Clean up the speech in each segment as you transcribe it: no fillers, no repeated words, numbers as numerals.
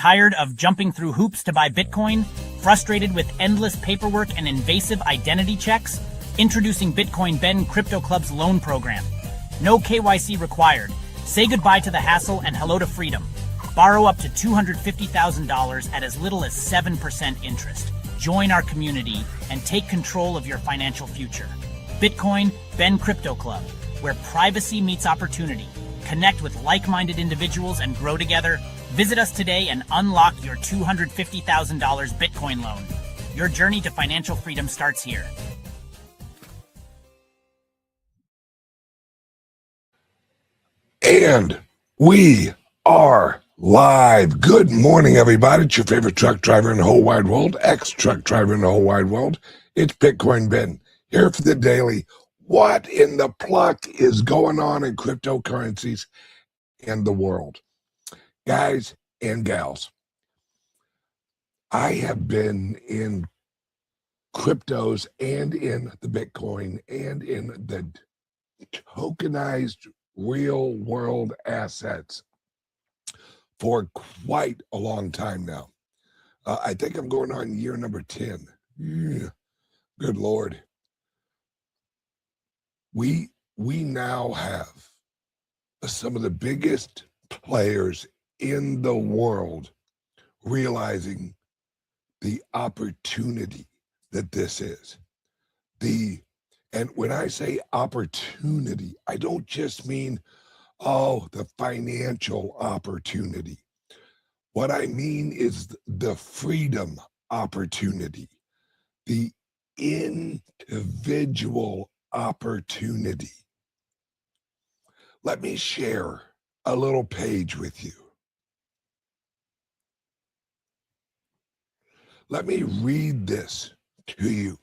Tired of jumping through hoops to buy Bitcoin? Frustrated with endless paperwork and invasive identity checks? Introducing Bitcoin Ben Crypto Club's loan program. No KYC required. Say goodbye to the hassle and hello to freedom. Borrow up to $250,000 at as little as 7% interest. Join our community and take control of your financial future. Bitcoin Ben Crypto Club, where privacy meets opportunity. Connect with like-minded individuals and grow together. Visit us today and unlock your $250,000 Bitcoin loan. Your journey to financial freedom starts here. And we are live. Good morning, everybody. It's your favorite truck driver in the whole wide world, ex-truck driver in the whole wide world. It's Bitcoin Ben, here for the daily. What in the pluck is going on in cryptocurrencies and the world? Guys and gals, I have been in cryptos and in the Bitcoin and in the tokenized real world assets for quite a long time now. I think I'm going on year number 10. Good Lord. We now have some of the biggest players in the world realizing the opportunity that this is. And when I say opportunity, I don't just mean, the financial opportunity. What I mean is the freedom opportunity, the individual opportunity. Let me share a little page with you. Let me read this to you.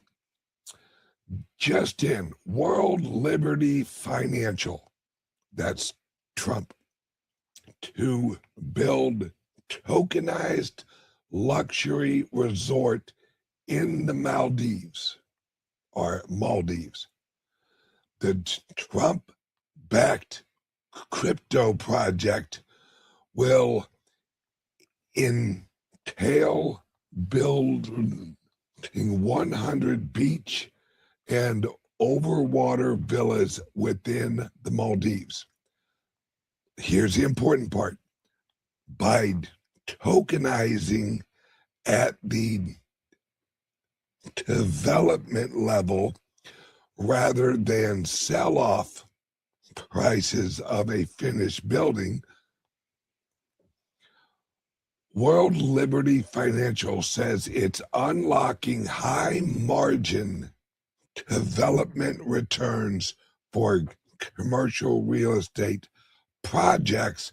Just in World Liberty Financial, that's Trump, to build tokenized luxury resort in the Maldives. The Trump-backed crypto project will entail building 100 beach and overwater villas within the Maldives. Here's the important part. By tokenizing at the development level rather than sell off prices of a finished building, World Liberty Financial says it's unlocking high margin development returns for commercial real estate projects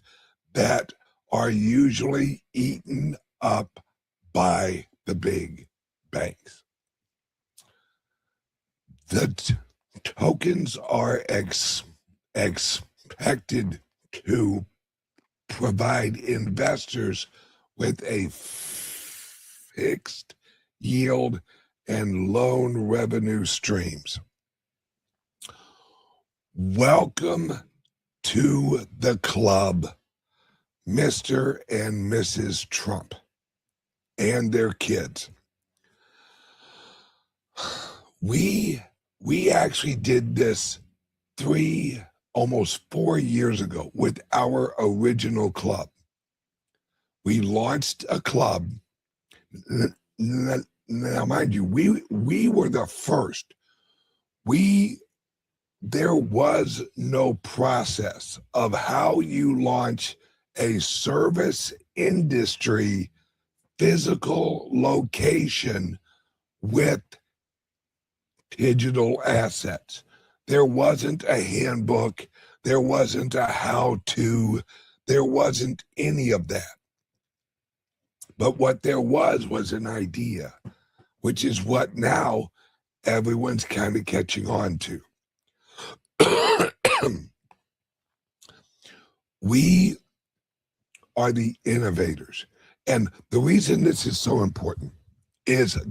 that are usually eaten up by the big banks. The tokens are expected to provide investors with a fixed yield and loan revenue streams. Welcome to the club, Mr. and Mrs. Trump and their kids. We actually did this almost 4 years ago with our original club. We launched a club. Now, mind you, we were the first. There was no process of how you launch a service industry physical location with digital assets. There wasn't a handbook. There wasn't a how-to. There wasn't any of that. But what there was an idea, which is what now everyone's kind of catching on to. We are the innovators. And the reason this is so important is one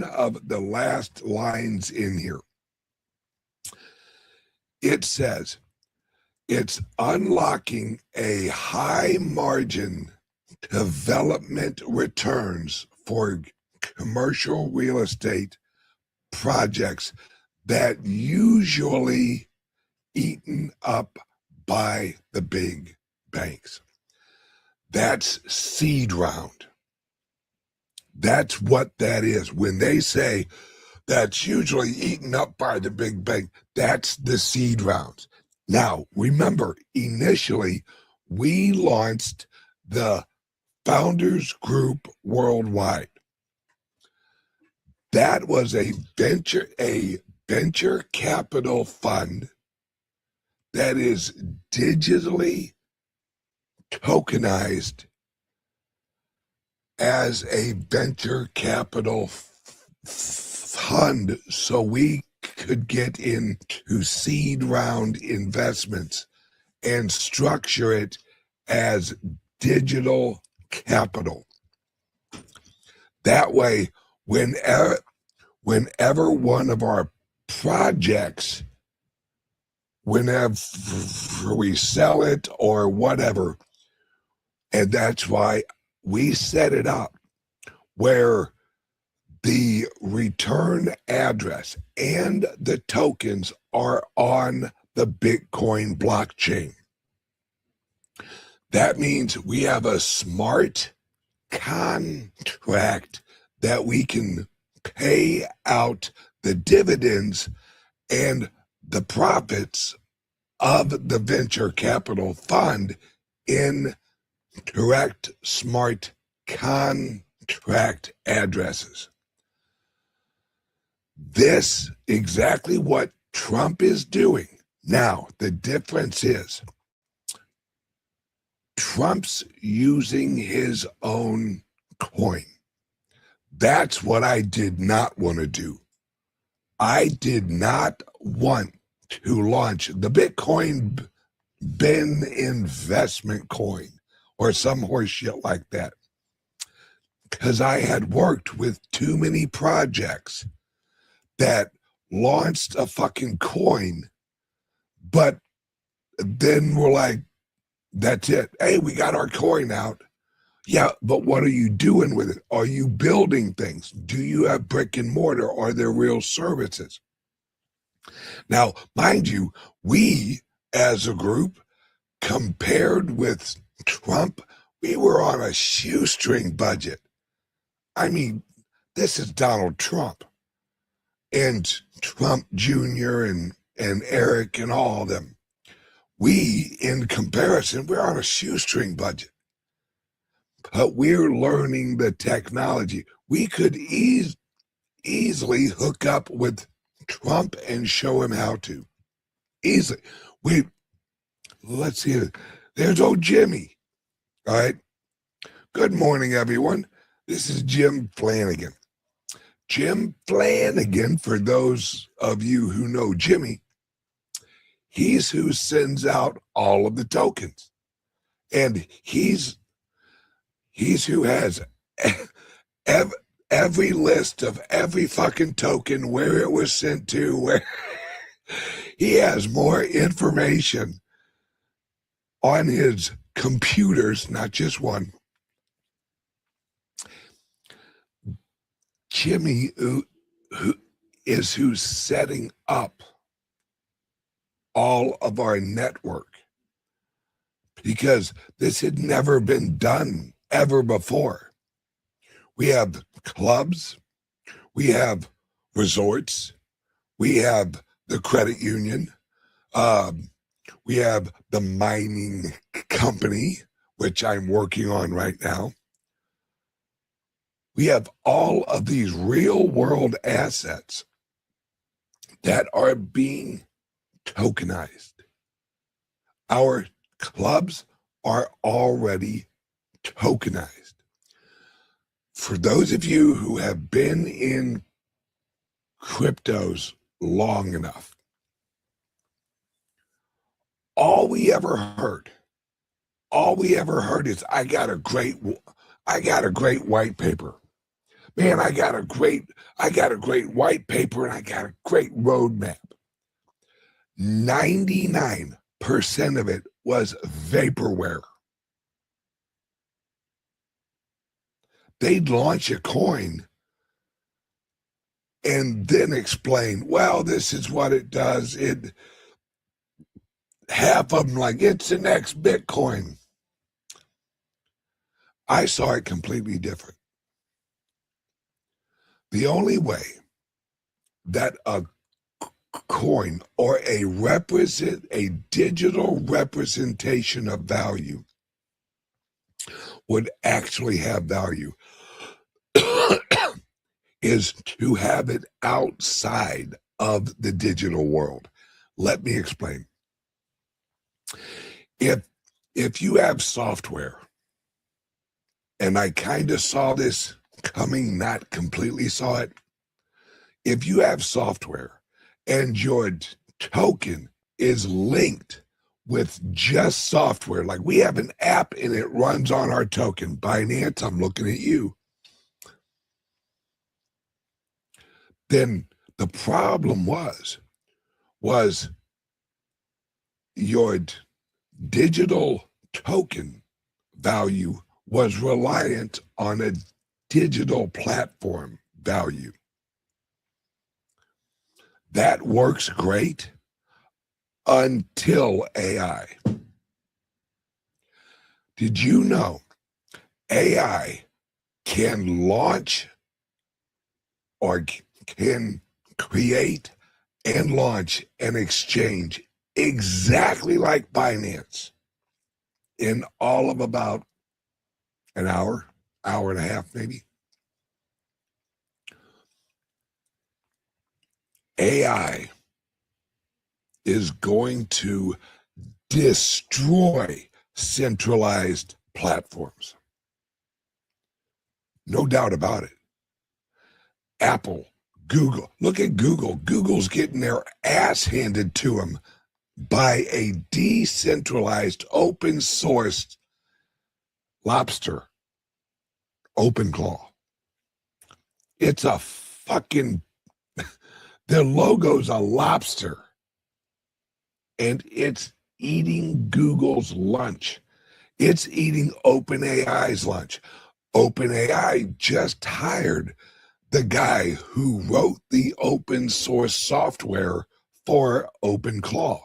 of the last lines in here. It says, it's unlocking a high margin development returns for commercial real estate projects that usually eaten up by the big banks. That's seed round. That's what that is. When they say that's usually eaten up by the big bank, that's the seed rounds. Now, remember, initially, we launched the Founders Group Worldwide. That was a venture capital fund that is digitally tokenized as a venture capital fund, so we could get into seed round investments and structure it as digital capital. That way, whenever one of our projects, whenever we sell it or whatever, and that's why we set it up where the return address and the tokens are on the Bitcoin blockchain. That means we have a smart contract that we can pay out the dividends and the profits of the venture capital fund in direct smart contract addresses. This exactly what Trump is doing. Now, the difference is Trump's using his own coin. That's what I did not want to do. I did not want to launch the Bitcoin Ben investment coin or some horse shit like that, because I had worked with too many projects that launched a fucking coin, but then we're like, that's it. Hey, we got our coin out. Yeah, but what are you doing with it? Are you building things? Do you have brick and mortar? Are there real services? Now, mind you, we as a group, compared with Trump, we were on a shoestring budget. I mean, this is Donald Trump and Trump Jr. and Eric and all of them. We, in comparison, we're on a shoestring budget. But we're learning the technology. We could easily hook up with Trump and show him how to. Easily. Let's see. There's old Jimmy. All right. Good morning, everyone. This is Jim Flanagan. Jim Flanagan, for those of you who know Jimmy, he's who sends out all of the tokens. And he's who has every list of every fucking token, where it was sent to, where he has more information on his computers, not just one. Jimmy who's setting up all of our network, because this had never been done ever before. We have clubs, we have resorts, we have the credit union, we have the mining company, which I'm working on right now. We have all of these real world assets that are being tokenized. Our clubs are already tokenized. For those of you who have been in cryptos long enough, all we ever heard is, I got a great white paper. Man, I got a great white paper and I got a great roadmap. 99% of it was vaporware. they'd launch a coin and then explain, well, this is what it does. It half of them like it's the next Bitcoin. I saw it completely different. The only way that a coin or a digital representation of value would actually have value is to have it outside of the digital world. Let me explain. If you have software, and I kind of saw this coming, not completely saw it. If you have software and your token is linked with just software, like we have an app and it runs on our token, Binance, I'm looking at you, then the problem was your digital token value was reliant on a digital platform value. That works great until AI. Did you know AI can launch or can create and launch an exchange exactly like Binance in all of about an hour and a half, maybe? AI is going to destroy centralized platforms. No doubt about it. Apple, Google, look at Google. Google's getting their ass handed to them by a decentralized, open sourced lobster, OpenClaw. It's a fucking, their logo's a lobster, and it's eating Google's lunch. It's eating OpenAI's lunch. OpenAI just hired the guy who wrote the open source software for OpenClaw.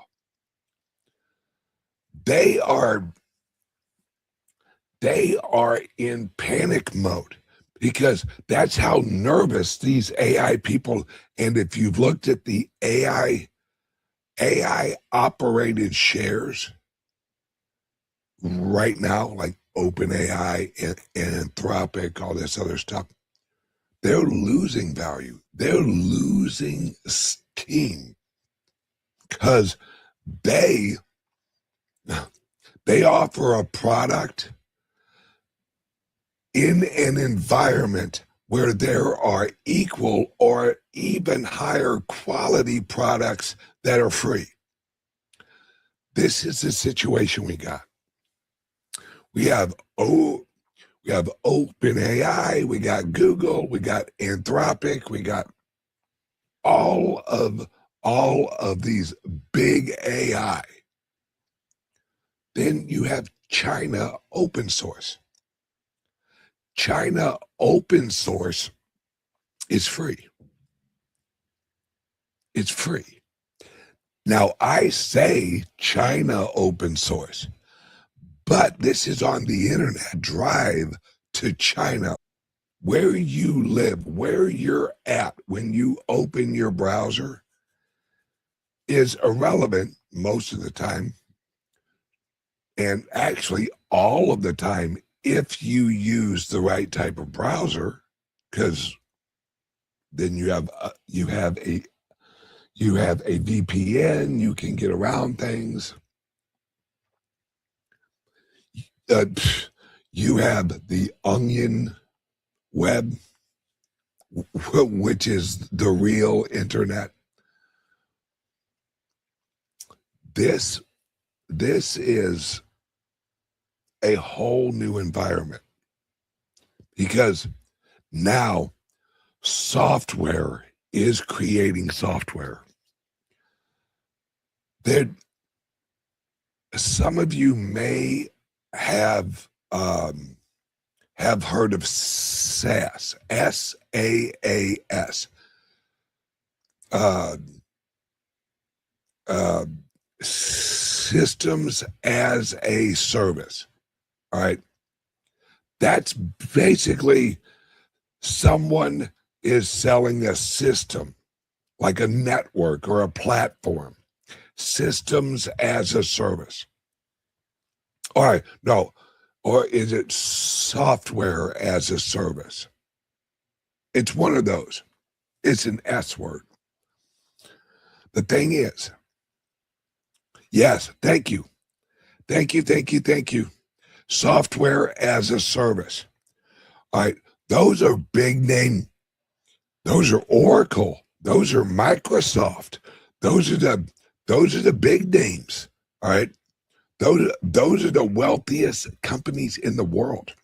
They are in panic mode because that's how nervous these AI people, and if you've looked at the AI operated shares right now, like OpenAI and Anthropic, all this other stuff, they're losing value. They're losing steam because they offer a product in an environment where there are equal or even higher quality products that are free. This is the situation we got. We have OpenAI, we got Google, we got Anthropic, we got all of these big AI. Then you have China open source. China open source is free. It's free. Now, I say China open source, but this is on the internet. Drive to China. Where you live, where you're at when you open your browser is irrelevant most of the time, and actually all of the time if you use the right type of browser, because then you have a VPN, you can get around things. You have the Onion web, which is the real internet. This is a whole new environment because now software is creating software. Some of you may have have heard of SaaS, SaaS, uh, uh, systems as a service. All right. That's basically someone is selling a system, like a network or a platform, systems as a service. All right. No. Or is it software as a service? It's one of those. It's an S word. The thing is, yes, thank you. Thank you, thank you, thank you. Software as a service. All right. Those are big name. Those are Oracle. Those are Microsoft. Those are the big names. All right. Those are the wealthiest companies in the world.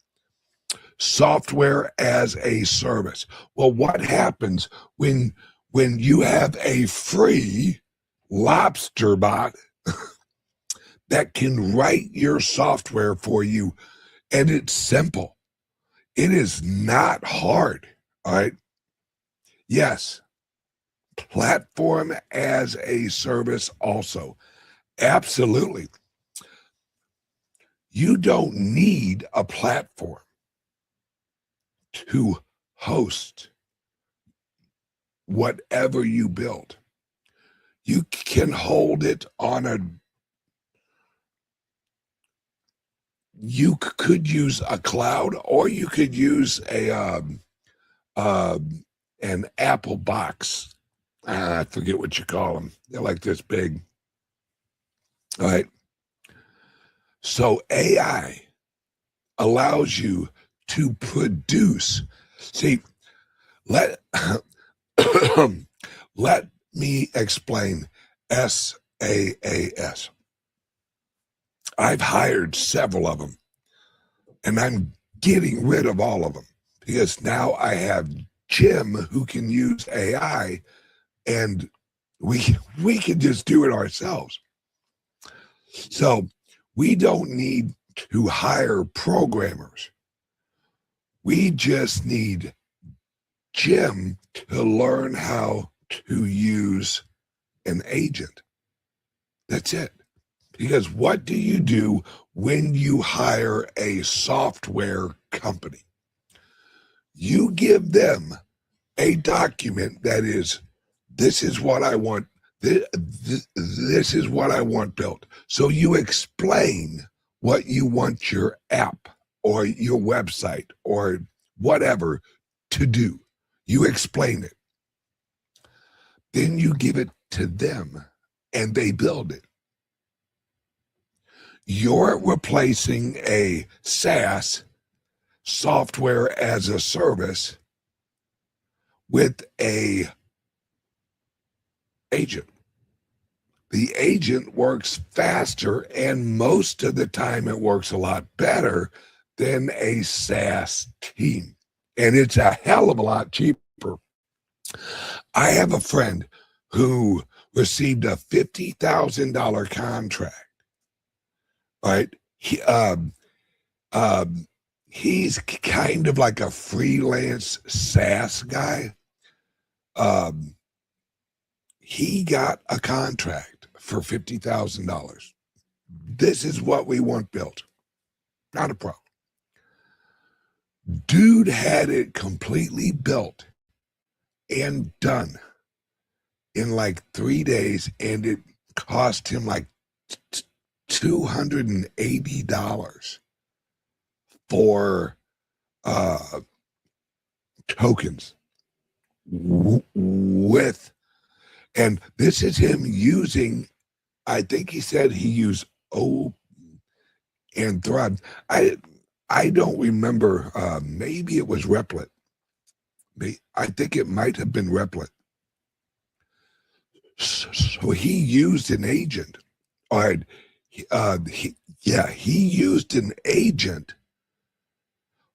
Software as a service. Well, what happens when you have a free lobster bot that can write your software for you, and it's simple? It is not hard. All right. Yes. Platform as a service also. Absolutely. You don't need a platform to host whatever you build. You can hold it on you could use a cloud, or you could use an Apple box. I forget what you call them. They're like this big. All right. So AI allows you to produce. See, let let me explain SaaS. I've hired several of them, and I'm getting rid of all of them because now I have Jim who can use AI, and we can just do it ourselves. So we don't need to hire programmers. We just need Jim to learn how to use an agent. That's it. Because what do you do when you hire a software company? You give them a document that is, this is what I want. This is what I want built. So you explain what you want your app or your website or whatever to do. You explain it. Then you give it to them and they build it. You're replacing a SaaS, software as a service, with a agent. The agent works faster, and most of the time it works a lot better than a SaaS team. And it's a hell of a lot cheaper. I have a friend who received a $50,000 contract. Right? He's kind of like a freelance SaaS guy. He got a contract for $50,000. This is what we want built. Not a problem. Dude had it completely built and done in like 3 days, and it cost him like $280 for tokens with, and this is him using, I think he said he used O and Thrive. I don't remember. Maybe it was Replit. I think it might have been Replit. So he used an agent. All right. He used an agent,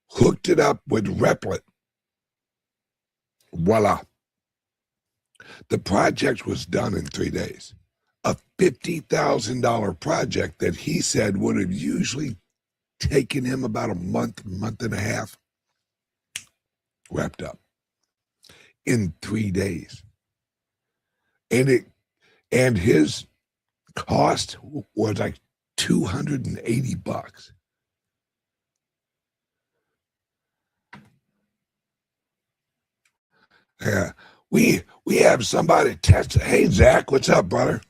hooked it up with Replit. Voila. The project was done in 3 days. A $50,000 project that he said would have usually taken him about a month and a half, wrapped up in 3 days. And his cost was like $280. Yeah, we have somebody test. Hey, Zach, what's up, brother?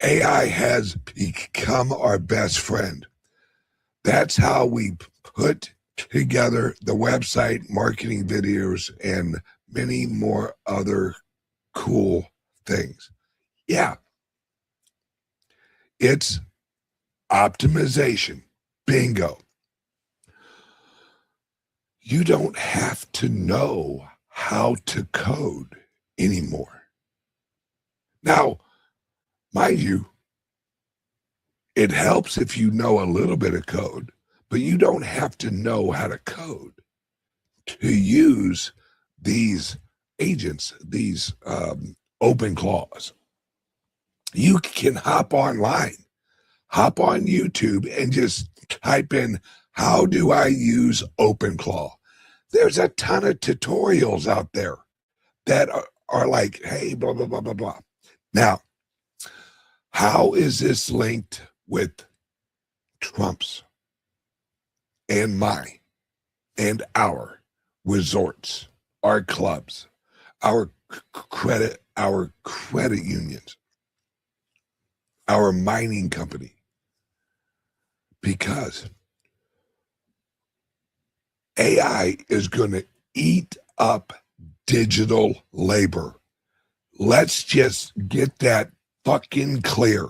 AI has become our best friend. That's how we put together the website, marketing videos, and many more other cool things. Yeah, it's optimization. Bingo. You don't have to know how to code anymore. Now, mind you, it helps if you know a little bit of code, but you don't have to know how to code to use these agents, these open claws. You can hop online, hop on YouTube, and just type in, how do I use OpenClaw? There's a ton of tutorials out there that are like, hey, blah, blah, blah, blah, blah. Now, how is this linked with Trump's and my and our resorts, our clubs, our credit unions, our mining company? Because AI is going to eat up digital labor. Let's just get that fucking clear.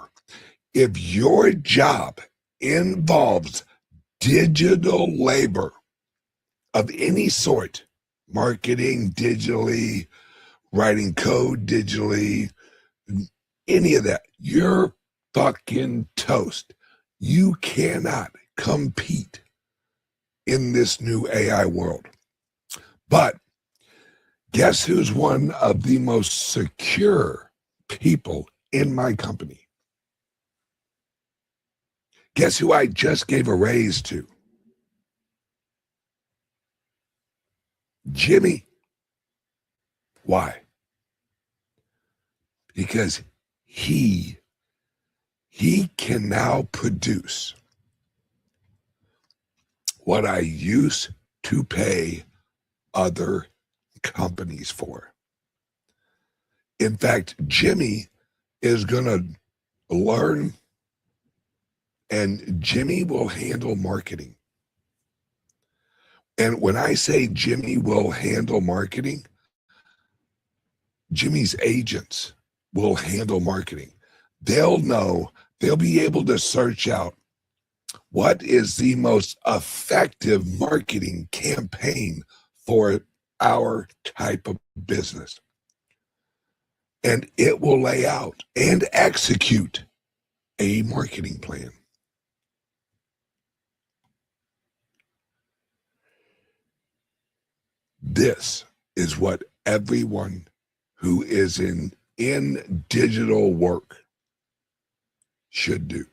If your job involves digital labor of any sort, marketing digitally, writing code digitally, any of that, you're fucking toast. You cannot compete in this new AI world. But guess who's one of the most secure people in my company? Guess who I just gave a raise to? Jimmy. Why? Because he can now produce what I used to pay other companies for. In fact, Jimmy is going to learn, and Jimmy will handle marketing. And when I say Jimmy will handle marketing, Jimmy's agents will handle marketing. They'll know, they'll be able to search out what is the most effective marketing campaign for our type of business. And it will lay out and execute a marketing plan. This is what everyone who is in digital work should do.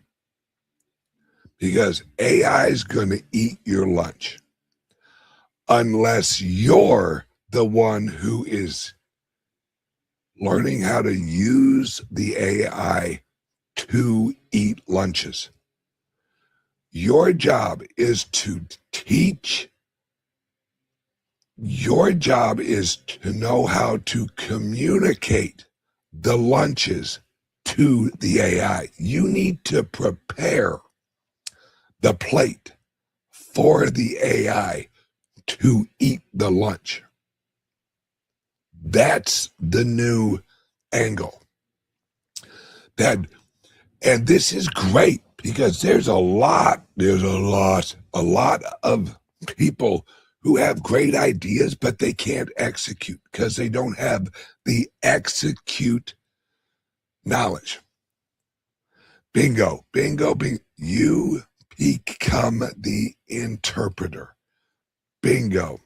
Because AI is going to eat your lunch unless you're the one who is learning how to use the AI to eat lunches. Your job is to teach. Your job is to know how to communicate the lunches to the AI. You need to prepare the plate for the AI to eat the lunch. That's the new angle. And this is great because there's a lot of people who have great ideas, but they can't execute because they don't have the execute knowledge. Bingo, bingo, bingo. You become the interpreter. Bingo.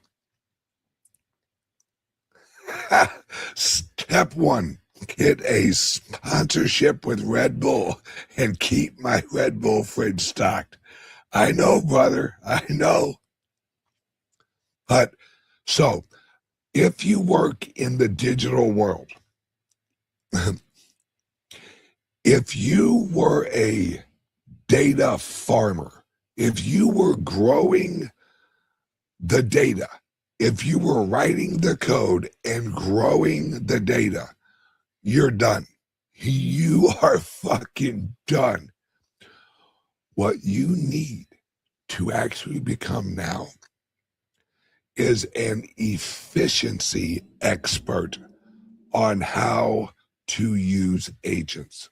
Step one, get a sponsorship with Red Bull and keep my Red Bull fridge stocked. I know, brother. I know. But so if you work in the digital world, if you were a data farmer, if you were growing the data, if you were writing the code and growing the data, you're done. You are fucking done. What you need to actually become now is an efficiency expert on how to use agents,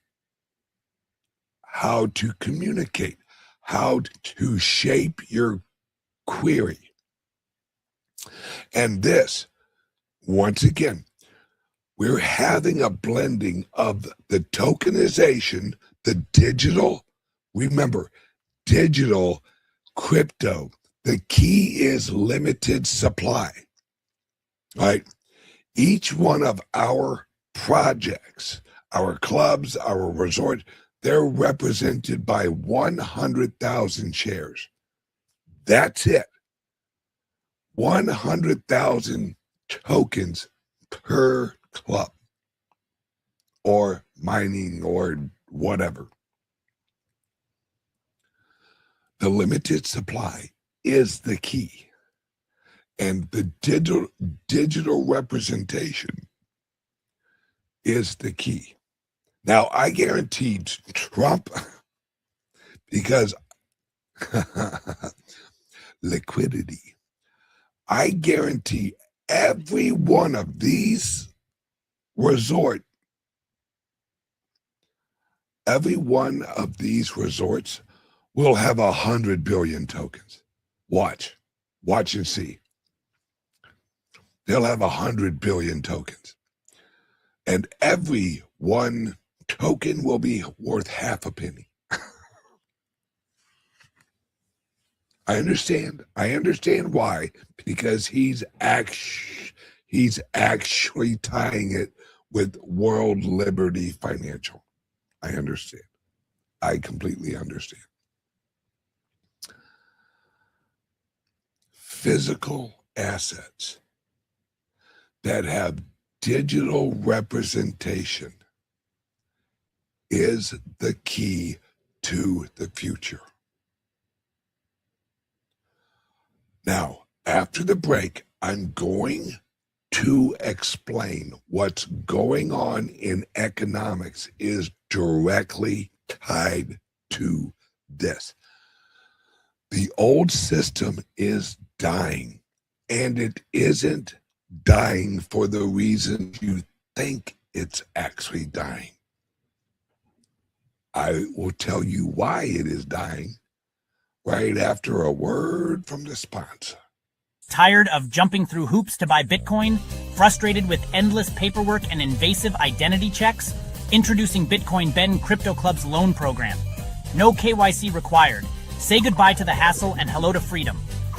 how to communicate, how to shape your query. And this, once again, we're having a blending of the tokenization, the digital, remember, digital, crypto. The key is limited supply, right? Each one of our projects, our clubs, our resorts, they're represented by 100,000 shares. That's it. 100,000 tokens per club or mining or whatever. The limited supply is the key. And the digital representation is the key. Now, I guaranteed Trump, because liquidity, I guarantee every one of these resorts will have 100 billion tokens. Watch and see. They'll have 100 billion tokens. And every one token will be worth half a penny. I understand why, because he's actually tying it with World Liberty Financial. I understand. I completely understand. Physical assets that have digital representation is the key to the future. Now, after the break, I'm going to explain what's going on in economics is directly tied to this. The old system is dying, and it isn't dying for the reason you think it's actually dying. I will tell you why it is dying right after a word from the sponsor. Tired of jumping through hoops to buy Bitcoin? Frustrated with endless paperwork and invasive identity checks? Introducing Bitcoin Ben Crypto Club's loan program. No KYC required. Say goodbye to the hassle and hello to freedom.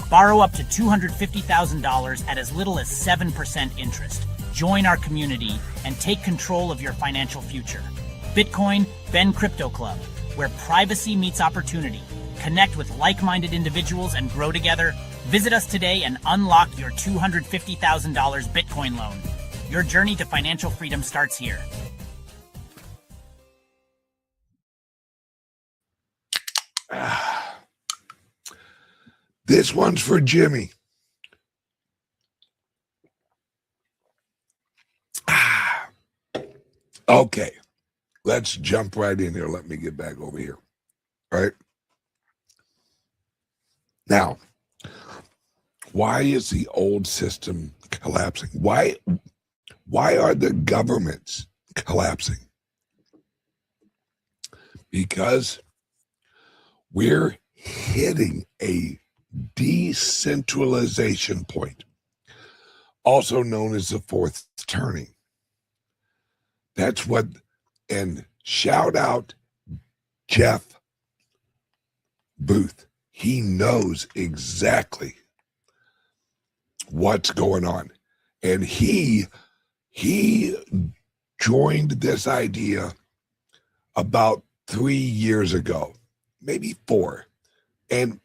Borrow up to $250,000 at as little as 7% interest. Join our community and take control of your financial future. Bitcoin Ben Crypto Club, where privacy meets opportunity. Connect with like-minded individuals and grow together. Visit us today and unlock your $250,000 Bitcoin loan. Your journey to financial freedom starts here. This one's for Jimmy. Okay, let's jump right in here. Let me get back over here. All right. Now, why is the old system collapsing? Why are the governments collapsing? Because we're hitting a decentralization point, also known as the fourth turning. That's what, and shout out Jeff Booth. He knows exactly what's going on. And he joined this idea about 3 years ago, maybe 4. And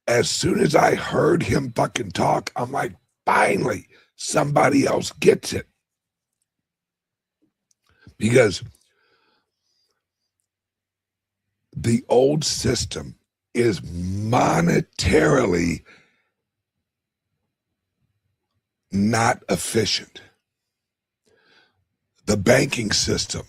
as soon as I heard him fucking talk, I'm like, finally, somebody else gets it. Because the old system is monetarily not efficient. The banking system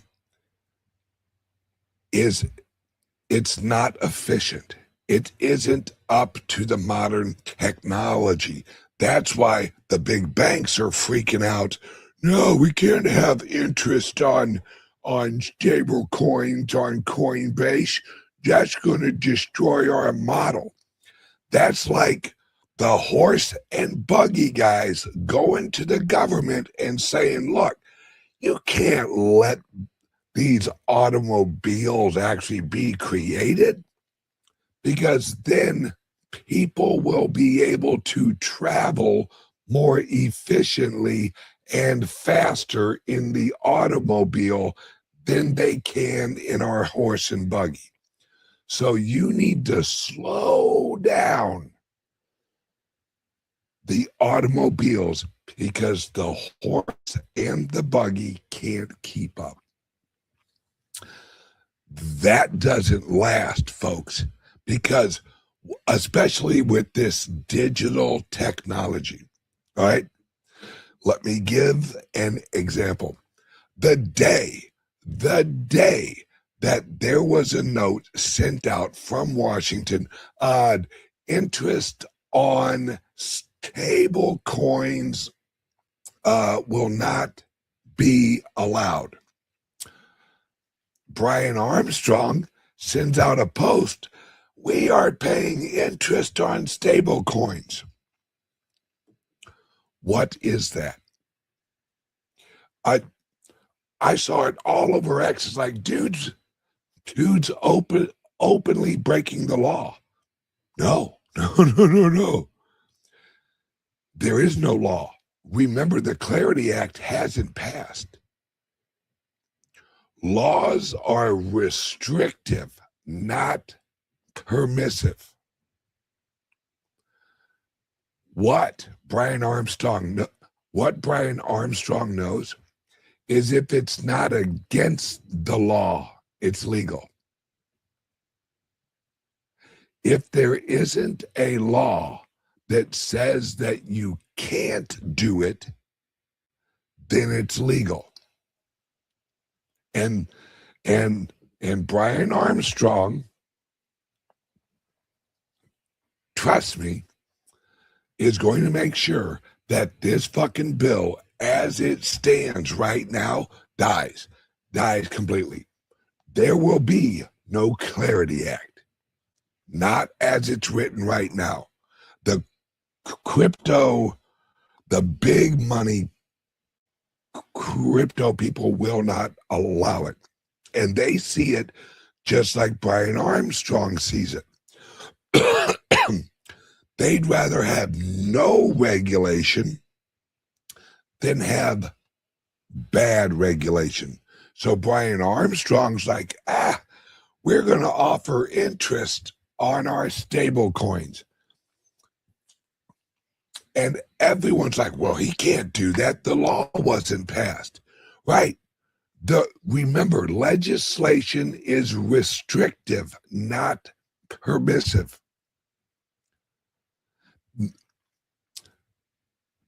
it's not efficient. It isn't up to the modern technology. That's why the big banks are freaking out. No, we can't have interest on stable coins on Coinbase. That's going to destroy our model. That's like the horse and buggy guys going to the government and saying, look, you can't let these automobiles actually be created, because then people will be able to travel more efficiently and faster in the automobile than they can in our horse and buggy. So you need to slow down the automobiles, because the horse and the buggy can't keep up. That doesn't last, folks, because especially with this digital technology, all right? Let me give an example. The day that there was a note sent out from Washington on interest on stable coins will not be allowed, Brian Armstrong sends out a post. We are paying interest on stable coins. What is that? I saw it all over X. It's like, dudes openly breaking the law. No. There is no law. Remember, the Clarity Act hasn't passed. Laws are restrictive, not permissive. What Brian Armstrong knows is if it's not against the law, it's legal. If there isn't a law that says that you can't do it, then it's legal. And Brian Armstrong, trust me, is going to make sure that this fucking bill, as it stands right now, dies completely. There will be no Clarity Act, not as it's written right now. The big money crypto people will not allow it. And they see it just like Brian Armstrong sees it. They'd rather have no regulation than have bad regulation. So Brian Armstrong's like, we're going to offer interest on our stable coins. And everyone's like, well, he can't do that. The law wasn't passed. Right. Remember, legislation is restrictive, not permissive.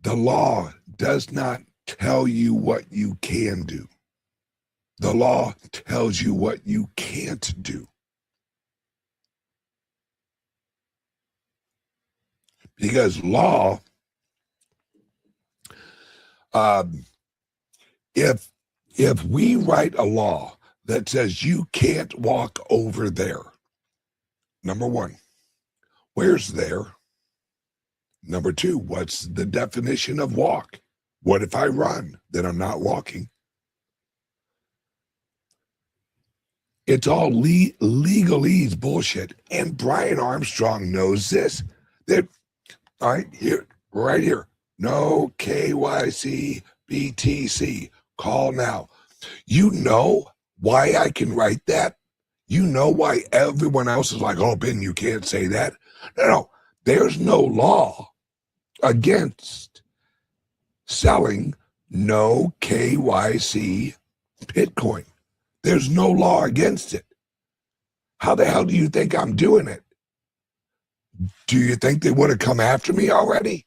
The law does not tell you what you can do. The law tells you what you can't do. Because law, if we write a law that says you can't walk over there, number one, where's there? Number two, what's the definition of walk? What if I run? Then I'm not walking. It's all legalese bullshit. And Brian Armstrong knows this. That, all right here, no KYC BTC. Call now. You know why I can write that? You know why everyone else is like, oh, Ben, you can't say that? No, there's no law against selling no KYC Bitcoin. There's no law against it. How the hell do you think I'm doing it? Do you think they would have come after me already?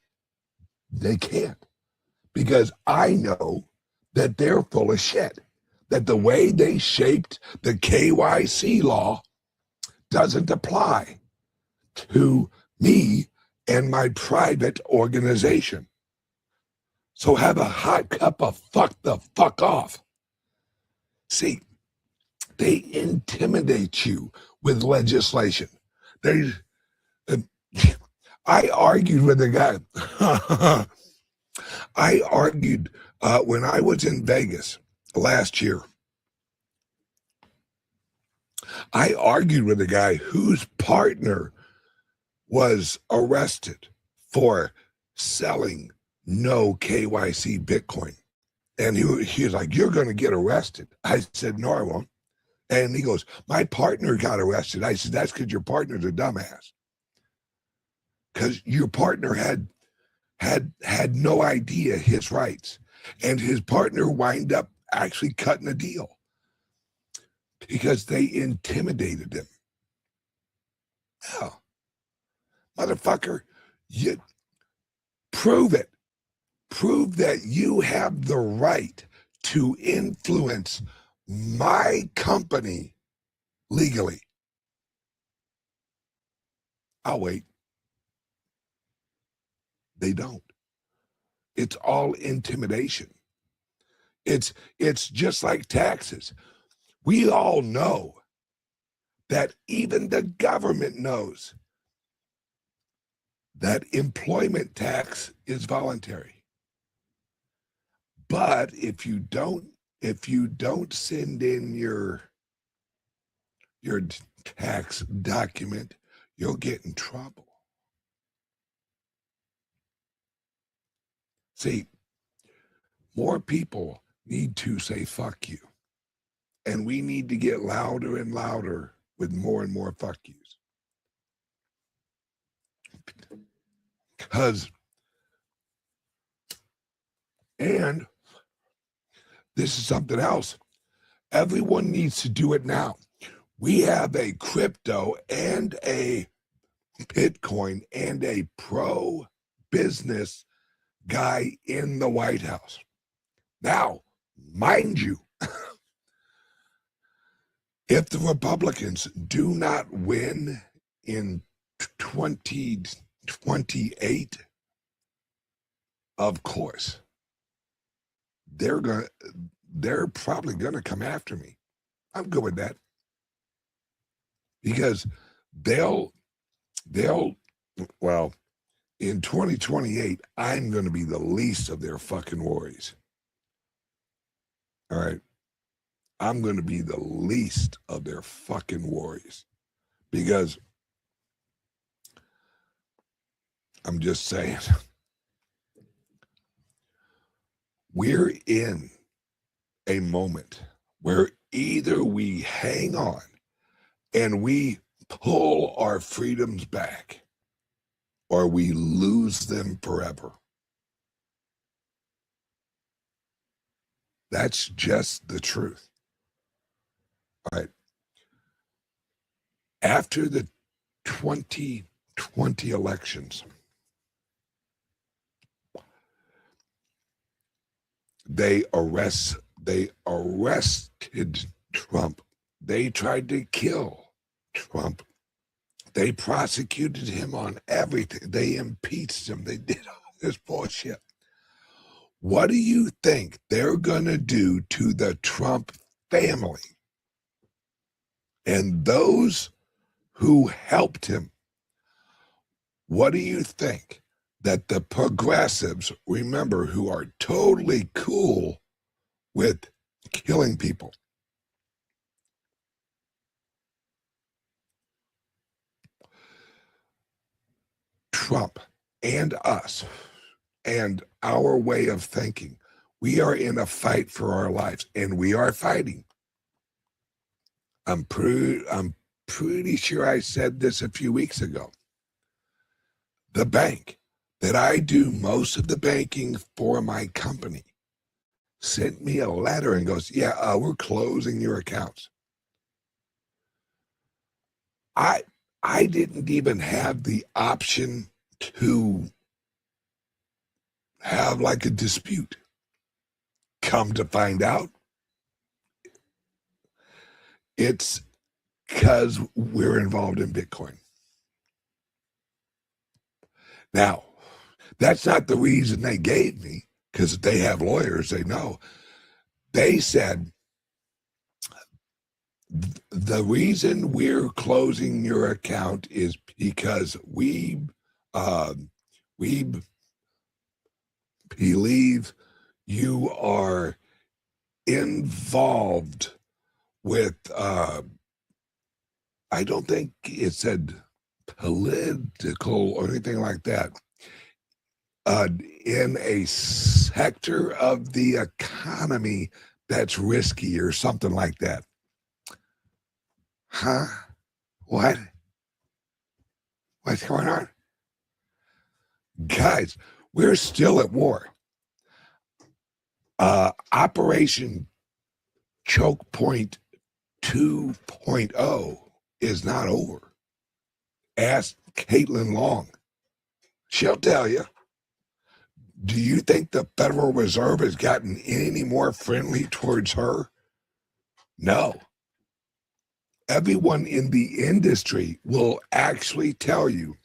They can't, because I know that they're full of shit, that the way they shaped the KYC law doesn't apply to me and my private organization. So have a hot cup of fuck the fuck off. See, they intimidate you with legislation. They, I argued with a guy. I argued when I was in Vegas last year. I argued with a guy whose partner was arrested for selling no KYC Bitcoin. And he was like, you're going to get arrested. I said, no, I won't. And he goes, my partner got arrested. I said, that's because your partner's a dumbass. Because your partner had no idea his rights. And his partner wind up actually cutting a deal because they intimidated him. Oh, motherfucker, you prove it. Prove that you have the right to influence my company legally. I'll wait. They don't. It's all intimidation. It's just like taxes. We all know that even the government knows that employment tax is voluntary. But if you don't send in your tax document, you'll get in trouble. See, more people need to say fuck you. And we need to get louder and louder with more and more fuck yous. And this is something else. Everyone needs to do it now. We have a crypto and a Bitcoin and a pro-business guy in the White House. Now, mind you, if the Republicans do not win in 2028, of course, they're probably gonna come after me. I'm good with that. Because they'll well, in 2028, I'm gonna be the least of their fucking worries. All right. I'm going to be the least of their fucking worries, because I'm just saying, we're in a moment where either we hang on and we pull our freedoms back, or we lose them forever. That's just the truth. All right. After the 2020 elections, they arrested Trump. They tried to kill Trump. They prosecuted him on everything. They impeached him. They did all this bullshit. What do you think they're going to do to the Trump family and those who helped him? What do you think that the progressives, remember, who are totally cool with killing people, Trump and us and our way of thinking, we are in a fight for our lives, and we are fighting. I'm pretty sure I said this a few weeks ago. The bank that I do most of the banking for my company sent me a letter and goes, yeah, we're closing your accounts. I didn't even have the option to have like a dispute. Come to find out, it's because we're involved in Bitcoin. Now, that's not the reason they gave me, because they have lawyers, they know. They said, the reason we're closing your account is because we believe you are involved with, I don't think it said political or anything like that, in a sector of the economy that's risky or something like that. Huh? What? What's going on? Guys, we're still at war. Operation Choke Point 2.0 is not over. Ask Caitlin Long. She'll tell you. Do you think the Federal Reserve has gotten any more friendly towards her? No. Everyone in the industry will actually tell you,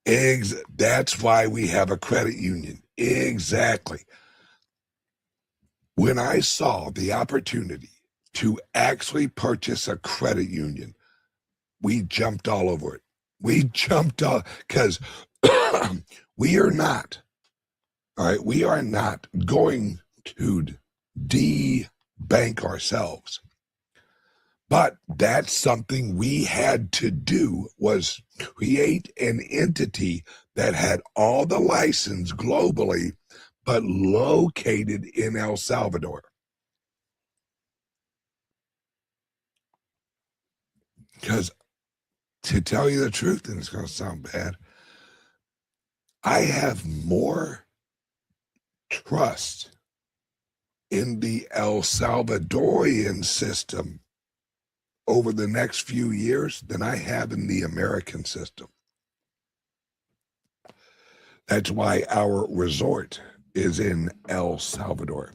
that's why we have a credit union. Exactly. When I saw the opportunity to actually purchase a credit union, we jumped all over it. We jumped all, because we are not, all right, we are not going to de-bank ourselves. But that's something we had to do, was create an entity that had all the license globally, but located in El Salvador. Because to tell you the truth, and it's going to sound bad, I have more trust in the El Salvadorian system over the next few years than I have in the American system. That's why our resort is in El Salvador.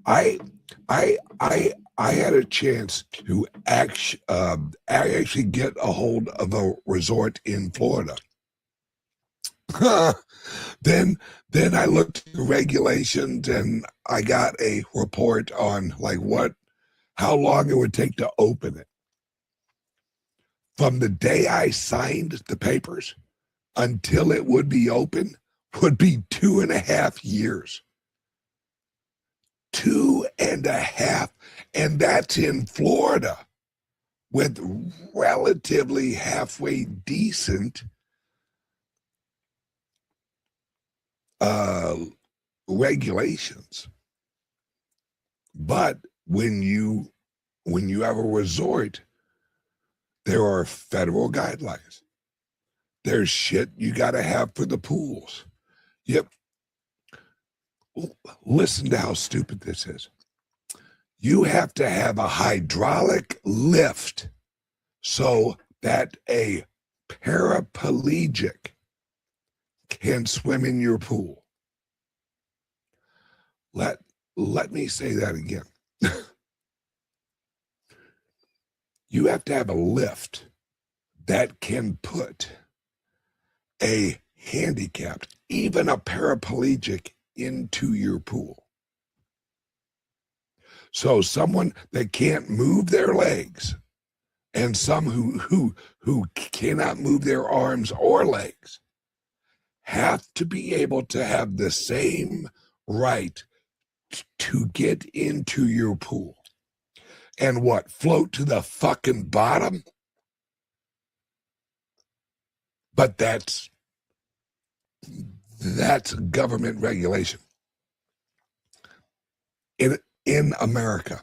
I had a chance to actually get a hold of a resort in Florida. Then I looked at the regulations and I got a report on like how long it would take to open it. From the day I signed the papers until it would be open would be 2.5 years. 2.5, and that's in Florida with relatively halfway decent regulations. But when you have a resort, there are federal guidelines. There's shit you got to have for the pools. Yep. Listen to how stupid this is. You have to have a hydraulic lift so that a paraplegic can swim in your pool. Let me say that again. You have to have a lift that can put a handicapped, even a paraplegic, into your pool. So someone that can't move their legs and some who cannot move their arms or legs have to be able to have the same right to get into your pool. And what, float to the fucking bottom? But that's government regulation. In America,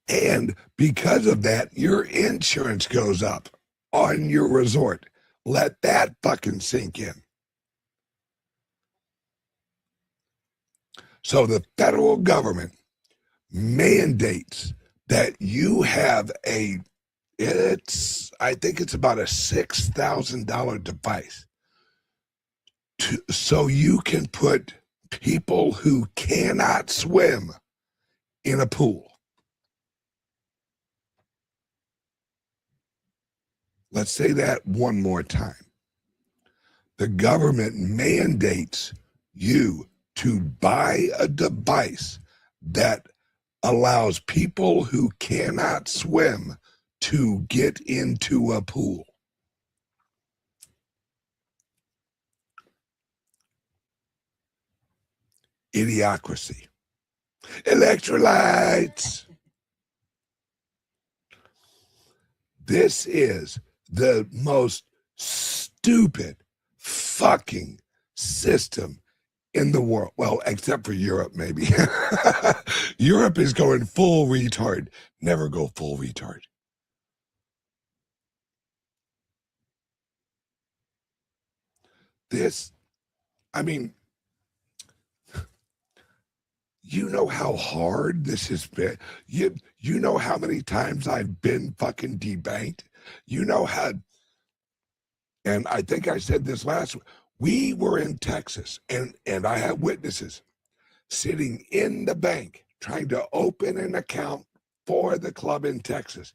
And because of that, your insurance goes up on your resort. Let that fucking sink in. So the federal government mandates that you have I think it's about a $6,000 device so you can put people who cannot swim in a pool. Let's say that one more time. The government mandates you to buy a device that allows people who cannot swim to get into a pool. Idiocracy. Electrolytes. This is the most stupid fucking system in the world. Well, except for Europe, maybe. Europe is going full retard. Never go full retard. This, I mean, you know how hard this has been. You know how many times I've been fucking debanked. You know how, and I think I said this last week. We were in Texas, and I have witnesses sitting in the bank trying to open an account for the club in Texas.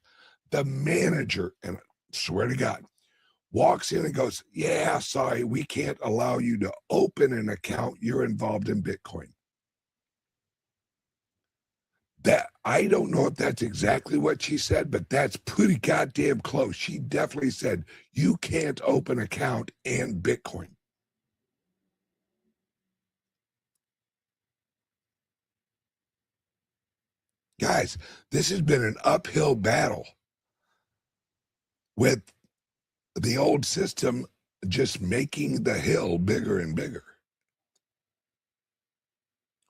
The manager, and I swear to God, walks in and goes, "Yeah, sorry, we can't allow you to open an account. You're involved in Bitcoin." That, I don't know if that's exactly what she said, but that's pretty goddamn close. She definitely said, you can't open an account and Bitcoin. Guys, this has been an uphill battle with the old system just making the hill bigger and bigger.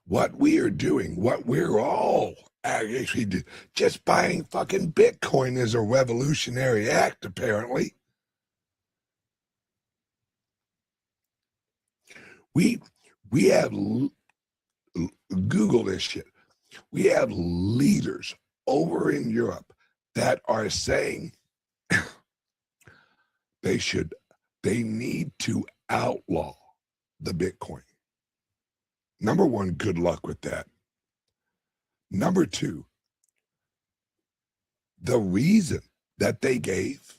What we are doing, what we're all actually do, just buying fucking Bitcoin is a revolutionary act, apparently. We have, Google this shit. We have leaders over in Europe that are saying they need to outlaw the Bitcoin. Number one, good luck with that. Number two, the reason that they gave,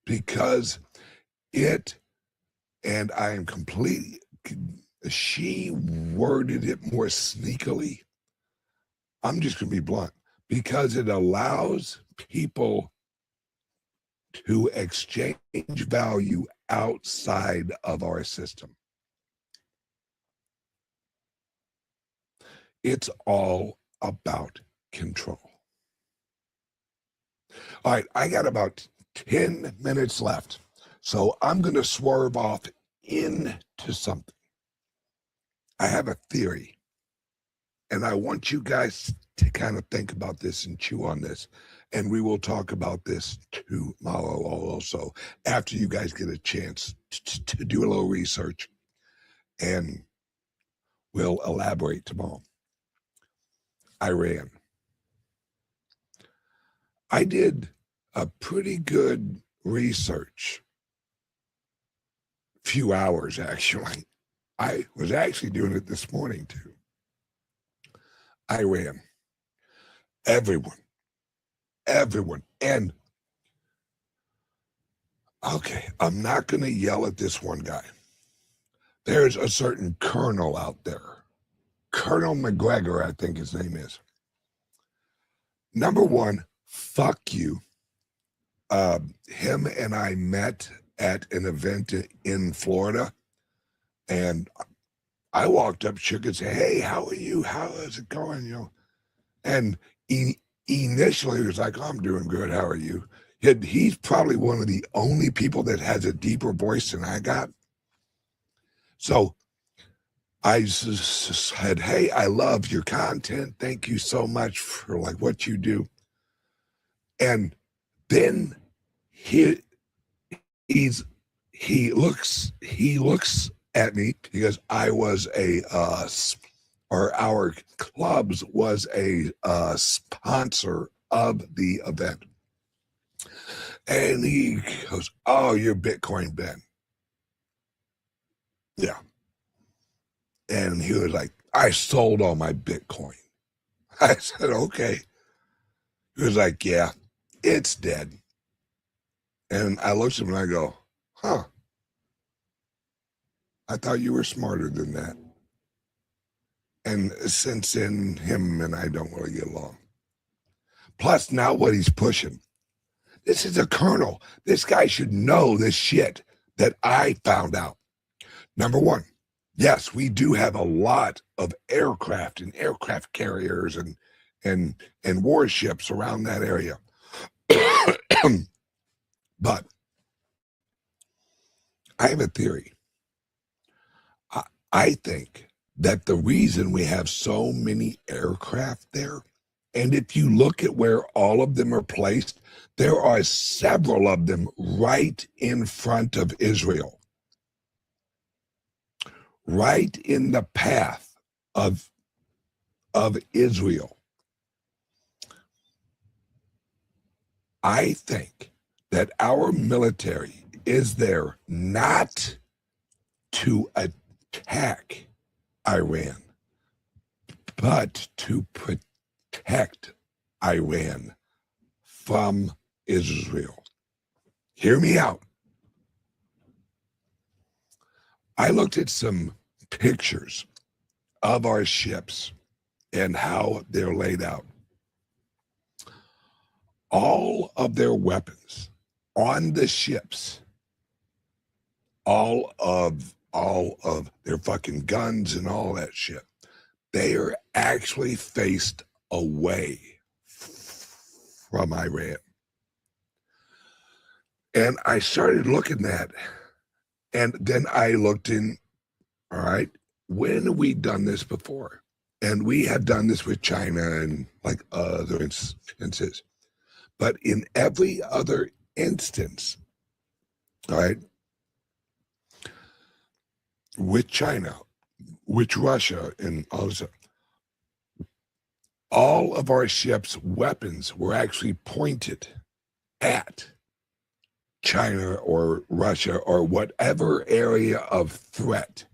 because it, and I am completely, she worded it more sneakily. I'm just going to be blunt, because it allows people to exchange value outside of our system. It's all about control. All right, I got about 10 minutes left, so I'm going to swerve off into something. I have a theory, and I want you guys to kind of think about this and chew on this, and we will talk about this tomorrow also, after you guys get a chance to do a little research, and we'll elaborate tomorrow. Iran. I did a pretty good research, few hours actually. I was actually doing it this morning too. Iran. Everyone. And okay, I'm not going to yell at this one guy. There's a certain colonel out there. Colonel McGregor, I think his name is. Number one, fuck you. Him and I met at an event in Florida, and I walked up, shook and said, "Hey, how are you? How is it going?" You know, and initially he was like, "Oh, I'm doing good. How are you?" He's probably one of the only people that has a deeper voice than I got. So I said, hey, I love your content. Thank you so much for like what you do. And then he he's he looks at me. He goes, I was or our clubs was a sponsor of the event. And he goes, oh, you're Bitcoin Ben. Yeah. And he was like, I sold all my Bitcoin. I said, okay. He was like, yeah, it's dead. And I looked at him and I go, huh, I thought you were smarter than that. And since then, him and I don't really get along. Plus, now what he's pushing. This is a colonel. This guy should know this shit that I found out. Number one, yes, we do have a lot of aircraft and aircraft carriers and warships around that area. But I have a theory. I think that the reason we have so many aircraft there, and if you look at where all of them are placed, there are several of them right in front of Israel, right in the path of Israel. I think that our military is there not to attack Iran, but to protect Iran from Israel. Hear me out. I looked at some pictures of our ships and how they're laid out. All of their weapons on the ships, all of their fucking guns and all that shit, they are actually faced away from Iran. And I started looking at, and then I looked in, all right, when have we done this before? And we have done this with China and like other instances. But in every other instance, all right, with China, with Russia, and all this, all of our ships' weapons were actually pointed at China or Russia or whatever area of threat.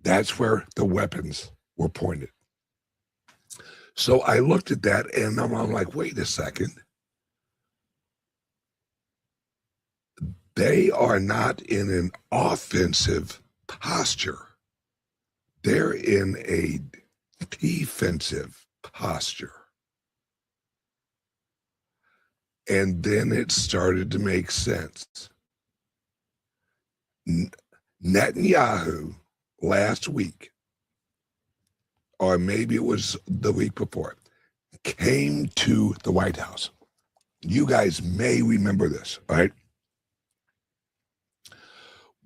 That's where the weapons were pointed. So I looked at that and I'm like, wait a second. They are not in an offensive posture. They're in a defensive posture. And then it started to make sense. Netanyahu last week, or maybe it was the week before, came to the White House. You guys may remember this, right?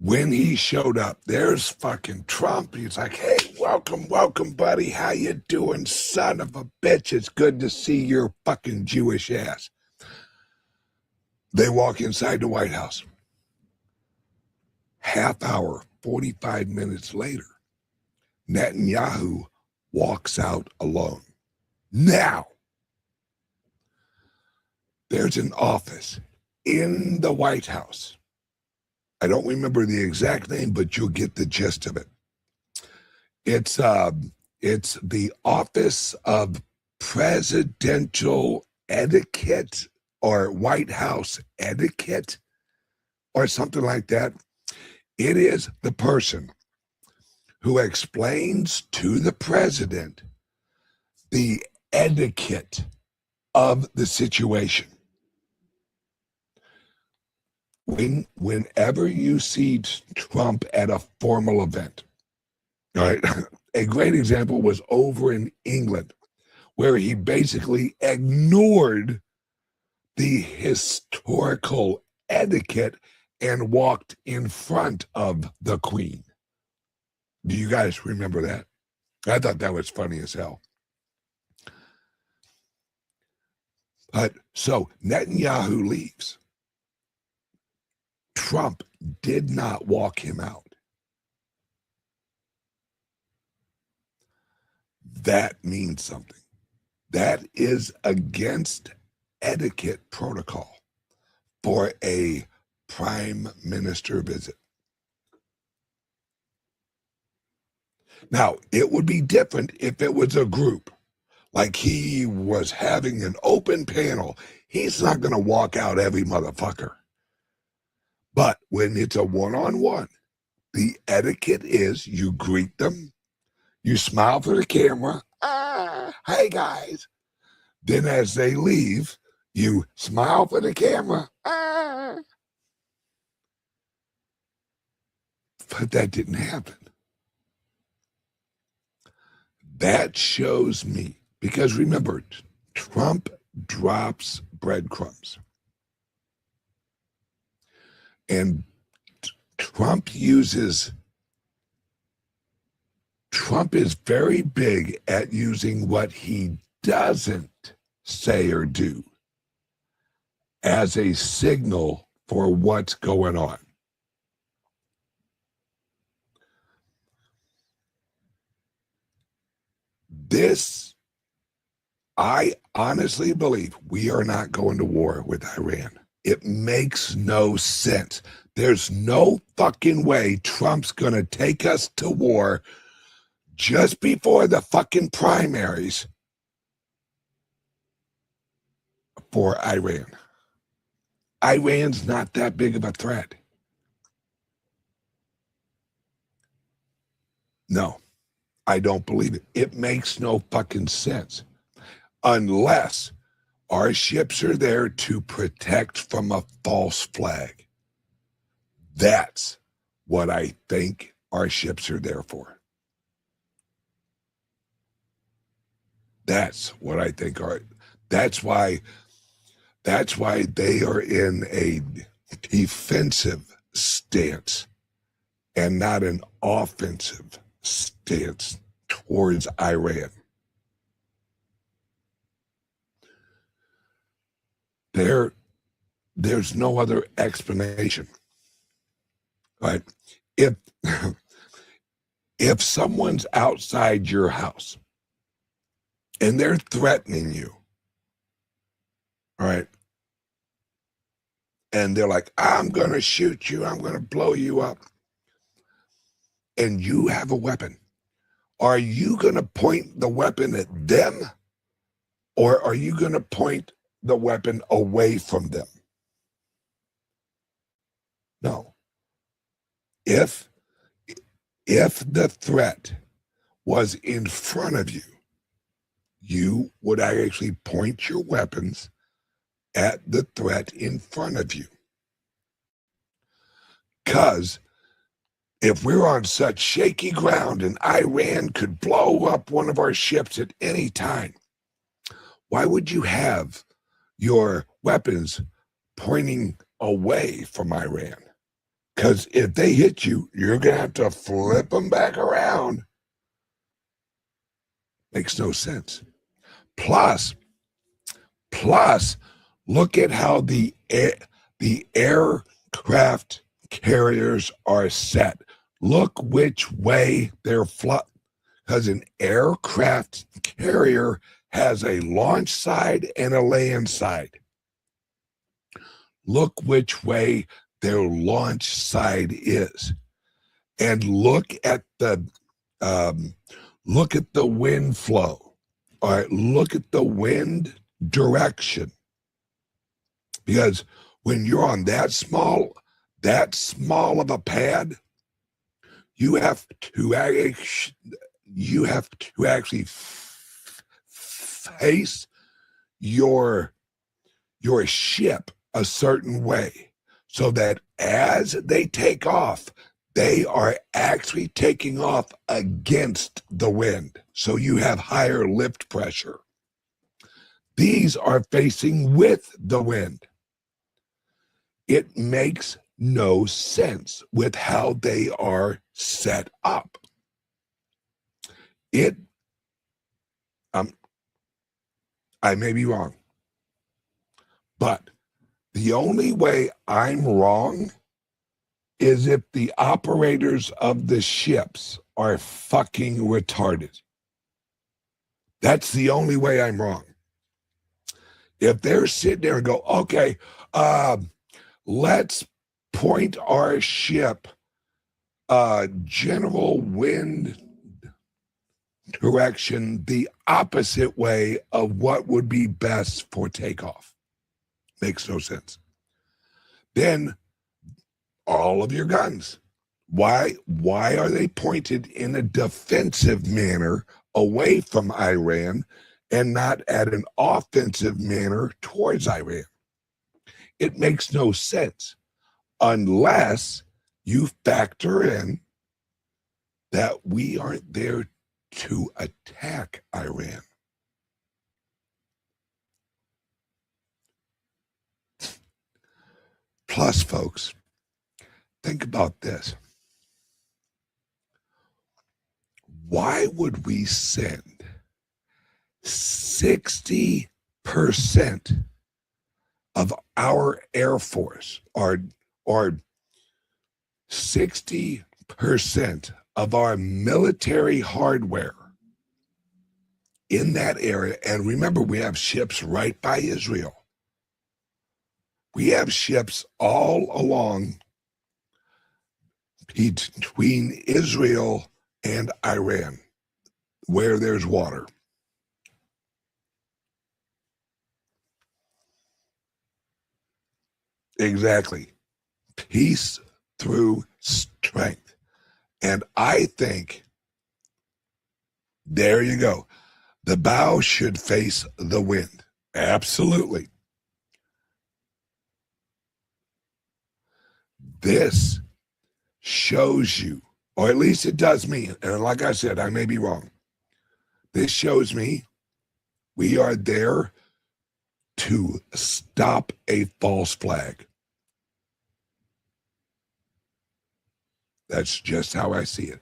When he showed up, there's fucking Trump. He's like, hey, welcome, buddy. How you doing, son of a bitch? It's good to see your fucking Jewish ass. They walk inside the White House. Half hour, 45 minutes later, Netanyahu walks out alone. Now, there's an office in the White House. I don't remember the exact name, but you'll get the gist of it. It's the Office of Presidential Etiquette or White House Etiquette or something like that. It is the person who explains to the president the etiquette of the situation. Whenever you see Trump at a formal event, all right, a great example was over in England, where he basically ignored the historical etiquette and walked in front of the Queen. Do you guys remember that? I thought that was funny as hell. But so Netanyahu leaves. Trump did not walk him out. That means something. That is against etiquette protocol for a prime minister visit. Now, it would be different if it was a group, like he was having an open panel. He's not going to walk out every motherfucker. But when it's a one-on-one, the etiquette is you greet them, you smile for the camera, hey guys. Then as they leave, you smile for the camera, But that didn't happen. That shows me, because remember, Trump drops breadcrumbs. And Trump is very big at using what he doesn't say or do as a signal for what's going on. This, I honestly believe we are not going to war with Iran. It makes no sense. There's no fucking way Trump's going to take us to war just before the fucking primaries for Iran. Iran's not that big of a threat. No, I don't believe it. It makes no fucking sense unless our ships are there to protect from a false flag. That's what I think our ships are there for. That's what I think that's why they are in a defensive stance and not an offensive stance towards Iran. There's no other explanation. Right? If someone's outside your house and they're threatening you, all right, and they're like, I'm going to shoot you, I'm going to blow you up, and you have a weapon, are you going to point the weapon at them, or are you going to point the weapon away from them? No. If the threat was in front of you, you would actually point your weapons at the threat in front of you. Because if we're on such shaky ground and Iran could blow up one of our ships at any time, why would you have your weapons pointing away from Iran? Because if they hit you, you're going to have to flip them back around. Makes no sense. Plus, look at how the aircraft carriers are set. Look which way they're flying. Because an aircraft carrier has a launch side and a land side. Look which way their launch side is, and look at the wind flow, or look at the wind direction. Because when you're on that small of a pad, you have to actually face your ship a certain way, so that as they take off, they are actually taking off against the wind. So you have higher lift pressure. These are facing with the wind. It makes no sense with how they are set up. It, um, I may be wrong, but the only way I'm wrong is if the operators of the ships are fucking retarded. That's the only way I'm wrong. If they're sitting there and go, okay, let's point our ship general wind direction the opposite way of what would be best for takeoff. Makes no sense. Then all of your guns, why are they pointed in a defensive manner away from Iran and not at an offensive manner towards Iran? It makes no sense unless you factor in that we aren't there to attack Iran. Plus, folks, think about this. Why would we send 60% of our Air Force or 60% of our military hardware in that area? And remember, we have ships right by Israel. We have ships all along between Israel and Iran, where there's water. Exactly. Peace through strength. And I think, there you go. The bow should face the wind. Absolutely. This shows you, or at least it does me, and like I said, I may be wrong. This shows me we are there to stop a false flag. That's just how I see it.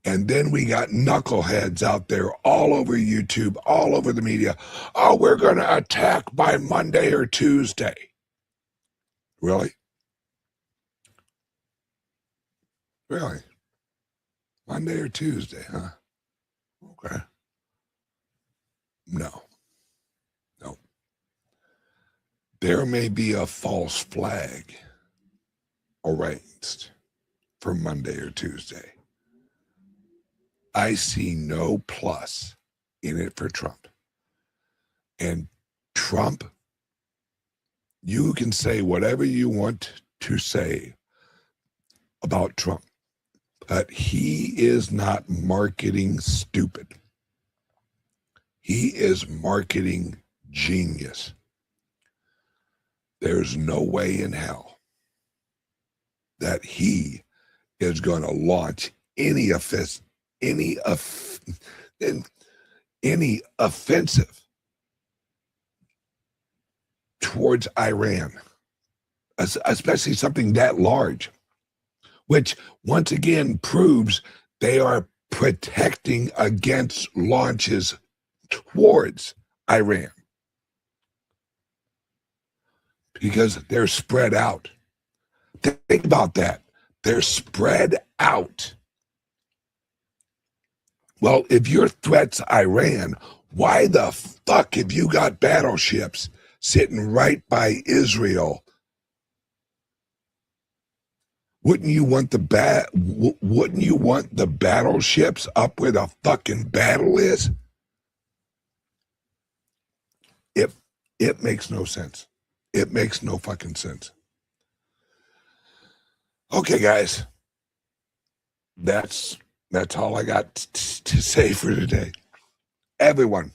And then we got knuckleheads out there all over YouTube, all over the media. Oh, we're going to attack by Monday or Tuesday. Really? Really? Monday or Tuesday, huh? Okay. No. There may be a false flag arranged for Monday or Tuesday. I see no plus in it for Trump. And Trump, you can say whatever you want to say about Trump, but he is not marketing stupid. He is marketing genius. There's no way in hell that he is going to launch any offensive towards Iran, especially something that large, which once again proves they are protecting against launches towards Iran because they're spread out. Think about that. They're spread out. Well, if your threat's Iran, why the fuck have you got battleships sitting right by Israel? Wouldn't you want the battleships up where the fucking battle is? It makes no sense. It makes no fucking sense. Okay, guys. That's all I got to say for today. Everyone,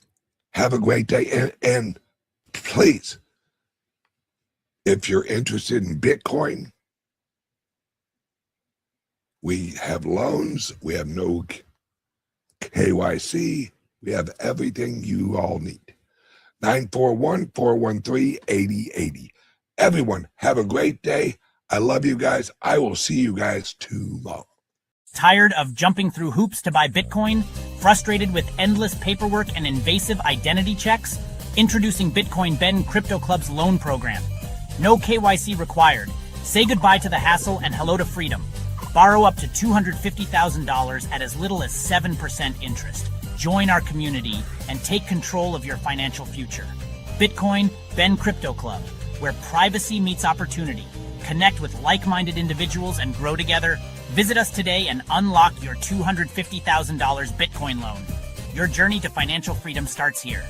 have a great day. And please, if you're interested in Bitcoin, we have loans. We have no KYC. We have everything you all need. 941-413-8080. Everyone, have a great day. I love you guys. I will see you guys tomorrow. Tired of jumping through hoops to buy Bitcoin? Frustrated with endless paperwork and invasive identity checks? Introducing Bitcoin Ben Crypto Club's loan program. No KYC required. Say goodbye to the hassle and hello to freedom. Borrow up to $250,000 at as little as 7% interest. Join our community and take control of your financial future. Bitcoin Ben Crypto Club, where privacy meets opportunity. Connect with like-minded individuals and grow together. Visit us today and unlock your $250,000 Bitcoin loan. Your journey to financial freedom starts here.